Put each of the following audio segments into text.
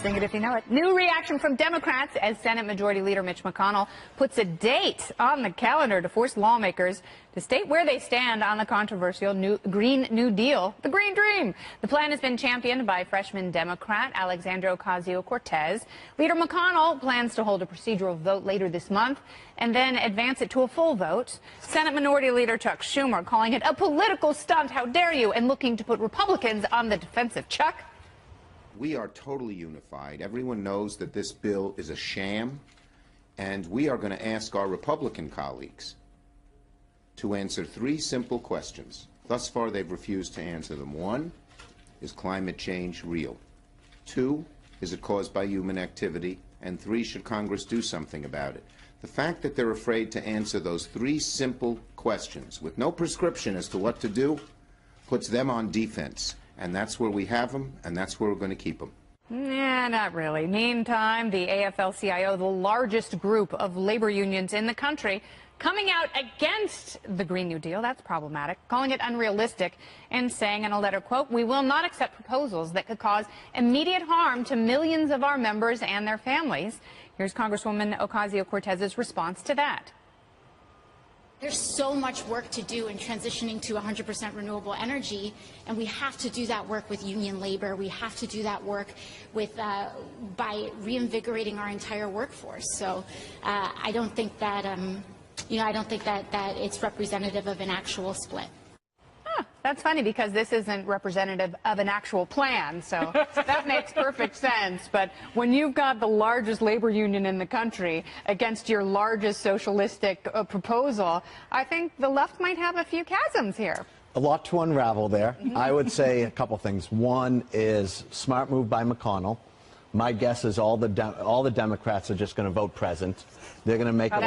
Sing it if you know it. New reaction from Democrats as Senate Majority Leader Mitch McConnell puts a date on the calendar to force lawmakers to state where they stand on the controversial Green New Deal, the Green Dream. The plan has been championed by freshman Democrat Alexandria Ocasio-Cortez. Leader McConnell plans to hold a procedural vote later this month and then advance it to a full vote. Senate Minority Leader Chuck Schumer calling it a political stunt. How dare you? And looking to put Republicans on the defensive. Chuck? We are totally unified. Everyone knows that this bill is a sham, and we are going to ask our Republican colleagues to answer three simple questions. Thus far, they've refused to answer them. One, is climate change real? Two, is it caused by human activity? And three, should Congress do something about it? The fact that they're afraid to answer those three simple questions with no prescription as to what to do puts them on defense. And that's where we have them, and that's where we're going to keep them. Yeah, not really. Meantime, the AFL-CIO, the largest group of labor unions in the country, coming out against the Green New Deal. That's problematic, calling it unrealistic, and saying in a letter, quote, "We will not accept proposals that could cause immediate harm to millions of our members and their families." Here's Congresswoman Ocasio-Cortez's response to that. There's so much work to do in transitioning to 100% renewable energy, and we have to do that work with union labor. We have to do that work with by reinvigorating our entire workforce. So I don't think that I don't think that it's representative of an actual split. That's funny because this isn't representative of an actual plan, so that makes perfect sense. But when you've got the largest labor union in the country against your largest socialistic proposal, I think the left might have a few chasms here. A lot to unravel there. I would say a couple things. One is smart move by McConnell. My guess is all the Democrats are just going to vote present. They're going to make it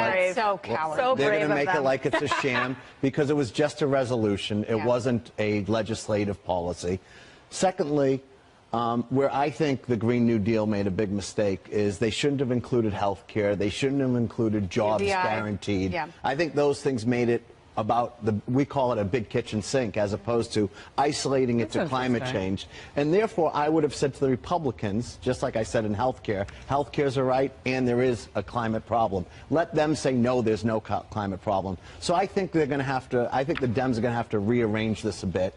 like it's a sham because it was just a resolution. It wasn't a legislative policy. Secondly, where I think the Green New Deal made a big mistake is they shouldn't have included health care. They shouldn't have included jobs guaranteed. Yeah. I think those things made it about we call it a big kitchen sink as opposed to isolating it to climate change. And therefore, I would have said to the Republicans, just like I said in healthcare's a right and there is a climate problem. Let them say, no, there's no climate problem. So I think they're going to have to, I think the Dems are going to have to rearrange this a bit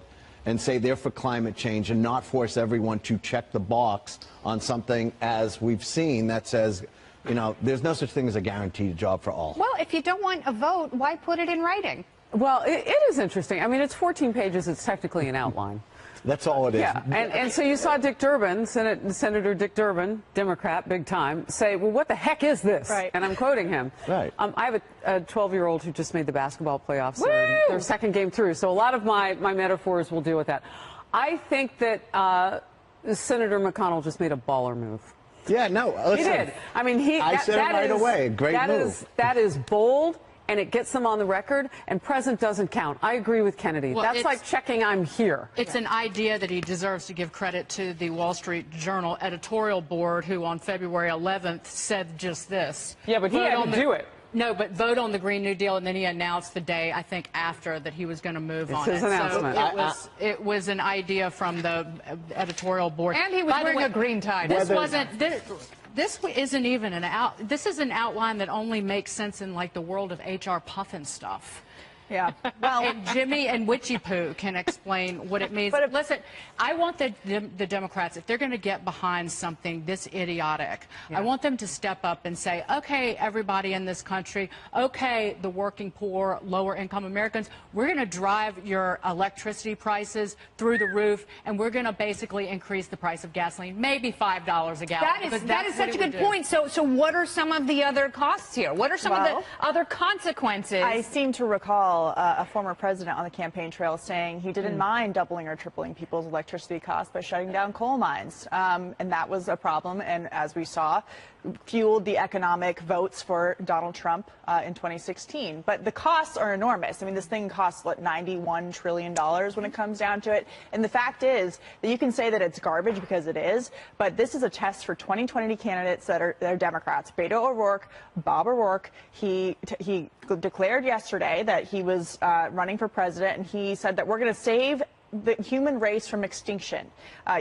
and say they're for climate change and not force everyone to check the box on something as we've seen that says, you know, there's no such thing as a guaranteed job for all. Well, if you don't want a vote, why put it in writing? Well, it is interesting. I mean, it's 14 pages. It's technically an outline. That's all it is. Yeah, and so you saw Dick Durbin, Senator Dick Durbin, Democrat, big time, say, well, what the heck is this? Right. And I'm quoting him. Right. I have a 12-year-old who just made the basketball playoffs. Their second game through. So a lot of my metaphors will deal with that. I think that Senator McConnell just made a baller move. Yeah, no, listen, he did. I mean, I said it right away. Great move. That is bold, and it gets them on the record, and present doesn't count. I agree with Kennedy. Well, that's like checking I'm here. It's an idea that he deserves to give credit to the Wall Street Journal editorial board, who on February 11th said just this. Yeah, but he had to do it. No, but vote on the Green New Deal, and then he announced the day, I think, after that he was going to move on it. His announcement. So it was an idea from the editorial board. And he was wearing a green tie. This wasn't. This isn't even an out. This is an outline that only makes sense in like the world of HR puffin stuff. Yeah. Well, and Jimmy and Witchy Poo can explain what it means. But listen, I want the Democrats, if they're going to get behind something this idiotic, I want them to step up and say, okay, everybody in this country, okay, the working poor, lower income Americans, we're going to drive your electricity prices through the roof, and we're going to basically increase the price of gasoline, maybe $5 a gallon. That is such a good point. So what are some of the other costs here? What are some of the other consequences? I seem to recall a former president on the campaign trail saying he didn't mind doubling or tripling people's electricity costs by shutting down coal mines. And that was a problem. And as we saw, fueled the economic votes for Donald Trump in 2016. But the costs are enormous. I mean, this thing costs, what, $91 trillion when it comes down to it. And the fact is that you can say that it's garbage because it is, but this is a test for 2020 candidates that are Democrats. Beto O'Rourke, Bob O'Rourke, he declared yesterday that he was running for president, and he said that we're going to save the human race from extinction.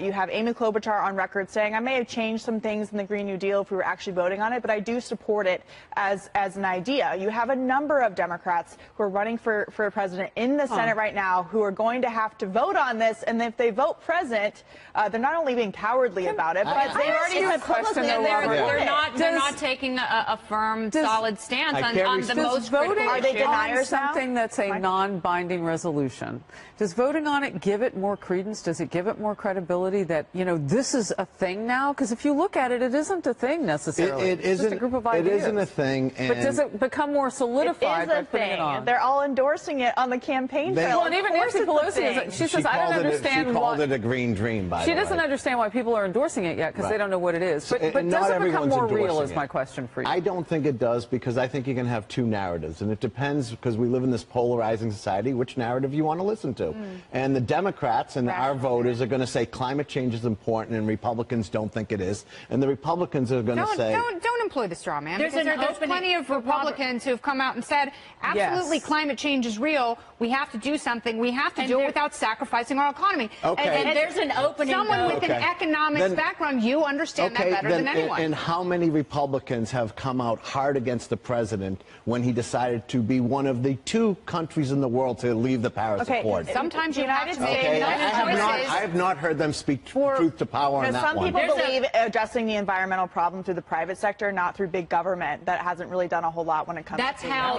You have Amy Klobuchar on record saying, I may have changed some things in the Green New Deal if we were actually voting on it, but I do support it as an idea. You have a number of Democrats who are running for president in the Senate right now who are going to have to vote on this, and if they vote present, they're not only being cowardly about it, but they've already said publicly they're not taking a firm, solid stance on the most critical. Are they deniers now? Something that's a non-binding resolution. Does voting on it give it more credence? Does it give it more credibility that, you know, this is a thing now? Because if you look at it, it isn't a thing necessarily. It's just a group of ideas. It isn't a thing. But does it become more solidified by putting it on? They're all endorsing it on the campaign trail. Well, and even Nancy Pelosi, she says, I don't understand why. She called it a green dream, by the way. She doesn't understand why people are endorsing it yet, because they don't know what it is. But does it become more real, is my question for you? I don't think it does, because I think you can have two narratives. And it depends, because we live in this polarizing society, which narrative you want to listen to. And the Democrats and our voters are going to say climate change is important, and Republicans don't think it is. And the Republicans are going to say... Don't employ the straw man. There's plenty of Republicans who have come out and said, absolutely, climate change is real. We have to do something. We have to do it without sacrificing our economy. Okay. And there's an opening. Someone with an economics background, you understand that better than anyone. And how many Republicans have come out hard against the president when he decided to be one of the 2 countries in the world to leave the Paris Accord? Sometimes you have to say I have not heard them speak truth to power on that one. Some people believe addressing the environmental problem through the private sector, not through big government. That hasn't really done a whole lot when it comes to how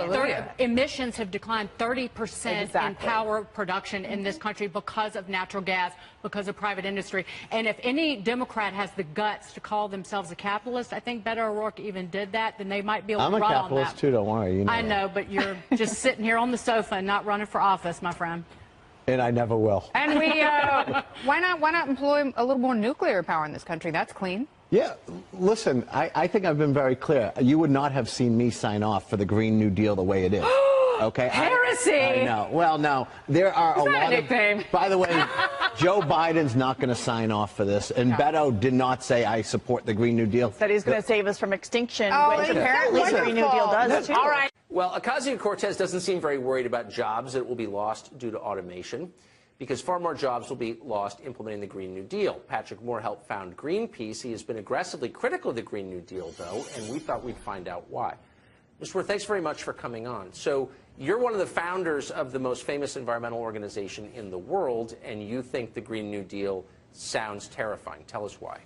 emissions have declined 30% in power production in this country because of natural gas, because of private industry. And if any Democrat has the guts to call themselves a capitalist, I think Beto O'Rourke even did that, then they might be able to run on that. I'm a capitalist too, don't worry. You know I know, but you're just sitting here on the sofa and not running for office, my friend. And I never will. And we, why not employ a little more nuclear power in this country? That's clean. Yeah, listen, I think I've been very clear. You would not have seen me sign off for the Green New Deal the way it is. Okay. Heresy! I know. Well, no, there are a lot of... By the way, Joe Biden's not going to sign off for this, and Beto did not say, I support the Green New Deal. Said he's going to save us from extinction, which apparently the Green New Deal does, too. All right. Well, Ocasio-Cortez doesn't seem very worried about jobs that will be lost due to automation, because far more jobs will be lost implementing the Green New Deal. Patrick Moore helped found Greenpeace. He has been aggressively critical of the Green New Deal, though, and we thought we'd find out why. Mr. Moore, thanks very much for coming on. So you're one of the founders of the most famous environmental organization in the world, and you think the Green New Deal sounds terrifying. Tell us why.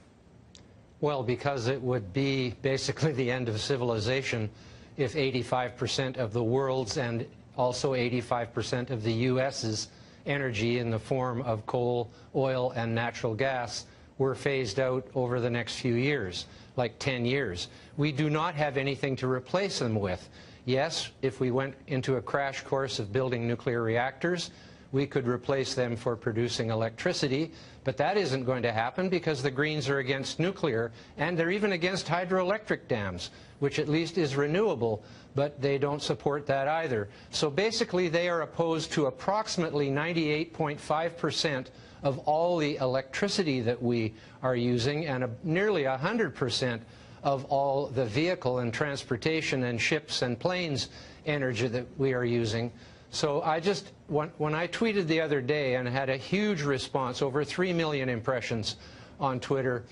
Well, because it would be basically the end of civilization if 85% of the world's and also 85% of the U.S.'s energy in the form of coal, oil, and natural gas were phased out over the next few years, like 10 years. We do not have anything to replace them with. Yes, if we went into a crash course of building nuclear reactors, we could replace them for producing electricity, but that isn't going to happen because the Greens are against nuclear, and they're even against hydroelectric dams, which at least is renewable, but they don't support that either. So basically they are opposed to approximately 98.5% of all the electricity that we are using, and nearly 100% of all the vehicle and transportation and ships and planes energy that we are using. So I just, when I tweeted the other day and had a huge response, over 3 million impressions on Twitter,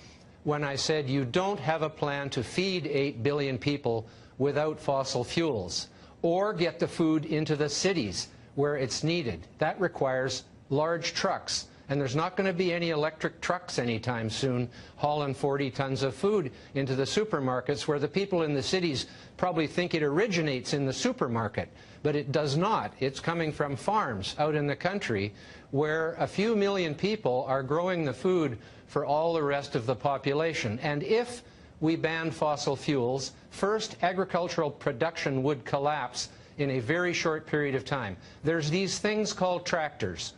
when I said you don't have a plan to feed 8 billion people without fossil fuels or get the food into the cities where it's needed. That requires large trucks. And there's not going to be any electric trucks anytime soon hauling 40 tons of food into the supermarkets, where the people in the cities probably think it originates in the supermarket. But it does not. It's coming from farms out in the country where a few million people are growing the food for all the rest of the population. And if we ban fossil fuels, first, agricultural production would collapse in a very short period of time. There's these things called tractors,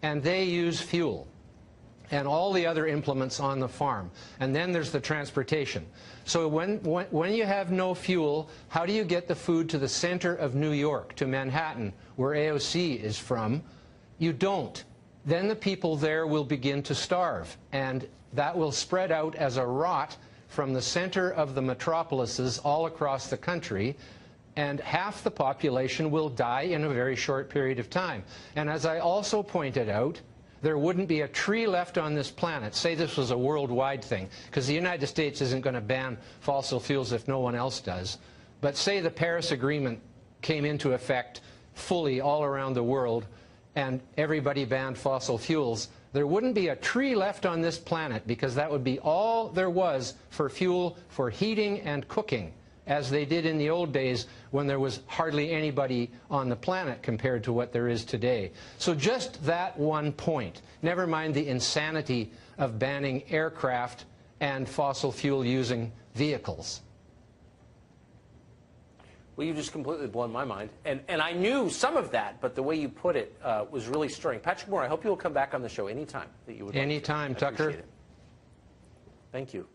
and they use fuel and all the other implements on the farm. And then there's the transportation. So when you have no fuel, how do you get the food to the center of New York, to Manhattan, where AOC is from? You don't. Then the people there will begin to starve, and that will spread out as a rot from the center of the metropolises all across the country, and half the population will die in a very short period of time. And as I also pointed out, there wouldn't be a tree left on this planet. Say this was a worldwide thing, because the United States isn't going to ban fossil fuels if no one else does. But say the Paris Agreement came into effect fully all around the world and everybody banned fossil fuels, there wouldn't be a tree left on this planet, because that would be all there was for fuel for heating and cooking, as they did in the old days when there was hardly anybody on the planet compared to what there is today. So just that one point, never mind the insanity of banning aircraft and fossil fuel using vehicles. Well, you just completely blown my mind. And I knew some of that, but the way you put it was really stirring. Patrick Moore, I hope you will come back on the show anytime that you would like to. Anytime, Tucker. Thank you.